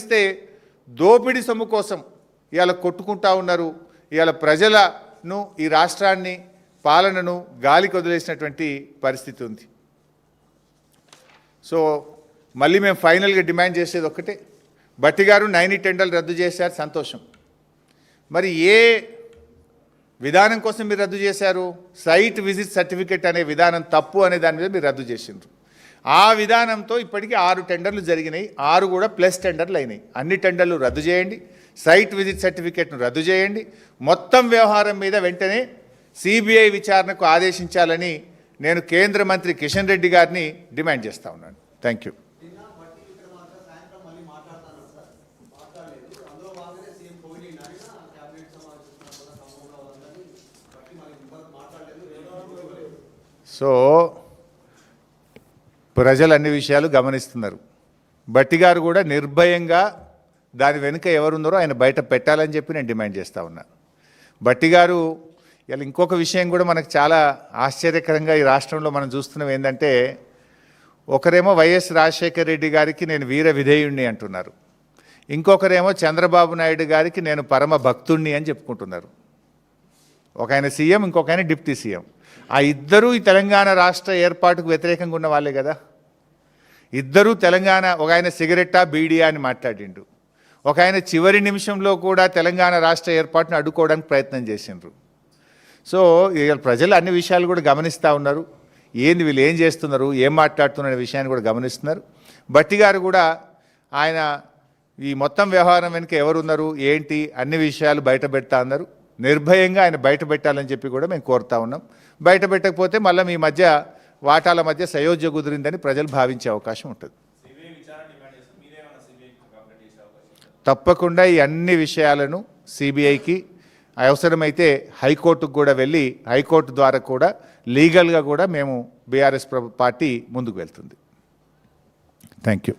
ఇస్తే దోపిడీ సొమ్ము కోసం ఇవాళ కొట్టుకుంటా ఉన్నారు. ఇవాళ ప్రజలను ఈ రాష్ట్రాన్ని పాలనను గాలికి వదిలేసినటువంటి పరిస్థితి ఉంది. సో మళ్ళీ మేము ఫైనల్గా డిమాండ్ చేసేది ఒక్కటే, భట్టి గారు 90 టెండర్లు రద్దు చేశారు, సంతోషం. మరి ఏ విధానం కోసం మీరు రద్దు చేశారు? సైట్ విజిట్ సర్టిఫికెట్ అనే విధానం తప్పు అనే దాని మీద మీరు రద్దు చేసిండ్రు. ఆ విధానంతో ఇప్పటికీ 6 టెండర్లు జరిగినాయి, 6 కూడా ప్లస్ టెండర్లు అయినాయి. అన్ని టెండర్లు రద్దు చేయండి, సైట్ విజిట్ సర్టిఫికెట్ను రద్దు చేయండి, మొత్తం వ్యవహారం మీద వెంటనే సిబిఐ విచారణకు ఆదేశించాలని నేను కేంద్ర మంత్రి కిషన్ రెడ్డి గారిని డిమాండ్ చేస్తూ ఉన్నాను. Thank you. సో ప్రజలు అన్ని విషయాలు గమనిస్తున్నారు. భట్టి గారు కూడా నిర్భయంగా దాని వెనుక ఎవరున్నారో ఆయన బయట పెట్టాలని చెప్పి నేను డిమాండ్ చేస్తూ ఉన్నాను. భట్టి గారు ఇలా ఇంకొక విషయం కూడా మనకు చాలా ఆశ్చర్యకరంగా ఈ రాష్ట్రంలో మనం చూస్తున్నాం ఏంటంటే, ఒకరేమో వైఎస్ రాజశేఖర రెడ్డి గారికి నేను వీర విధేయుణ్ణి అంటున్నారు, ఇంకొకరేమో చంద్రబాబు నాయుడు గారికి నేను పరమ భక్తుణ్ణి అని చెప్పుకుంటున్నారు. ఒక ఆయన సీఎం, ఇంకొక ఆయన డిప్యూటీ సీఎం. ఆ ఇద్దరూ ఈ తెలంగాణ రాష్ట్ర ఏర్పాటుకు వ్యతిరేకంగా ఉన్న వాళ్ళే కదా. ఇద్దరూ తెలంగాణ, ఒక ఆయన సిగరెట్టా బీడియా అని మాట్లాడిండు, ఒక ఆయన చివరి నిమిషంలో కూడా తెలంగాణ రాష్ట్ర ఏర్పాటును అడ్డుకోవడానికి ప్రయత్నం చేసిండ్రు. సో ప్రజలు అన్ని విషయాలు కూడా గమనిస్తూ ఉన్నారు. ఏంది వీళ్ళు ఏం చేస్తున్నారు, ఏం మాట్లాడుతున్న విషయాన్ని కూడా గమనిస్తున్నారు. భట్టి గారు కూడా ఆయన ఈ మొత్తం వ్యవహారం వెనుక ఎవరున్నారు ఏంటి అన్ని విషయాలు బయట పెడతా ఉన్నారు. నిర్భయంగా ఆయన బయట పెట్టాలని చెప్పి కూడా మేము కోరుతా ఉన్నాం. బయట పెట్టకపోతే మళ్ళీ మీ మధ్య వాటాల మధ్య సయోధ్య కుదిరిందని ప్రజలు భావించే అవకాశం ఉంటుంది. తప్పకుండా ఈ అన్ని విషయాలను సిబిఐకి, అవసరమైతే హైకోర్టుకు కూడా వెళ్ళి హైకోర్టు ద్వారా కూడా లీగల్గా కూడా మేము బీఆర్ఎస్ పార్టీ ముందుకు వెళ్తుంది. Thank you.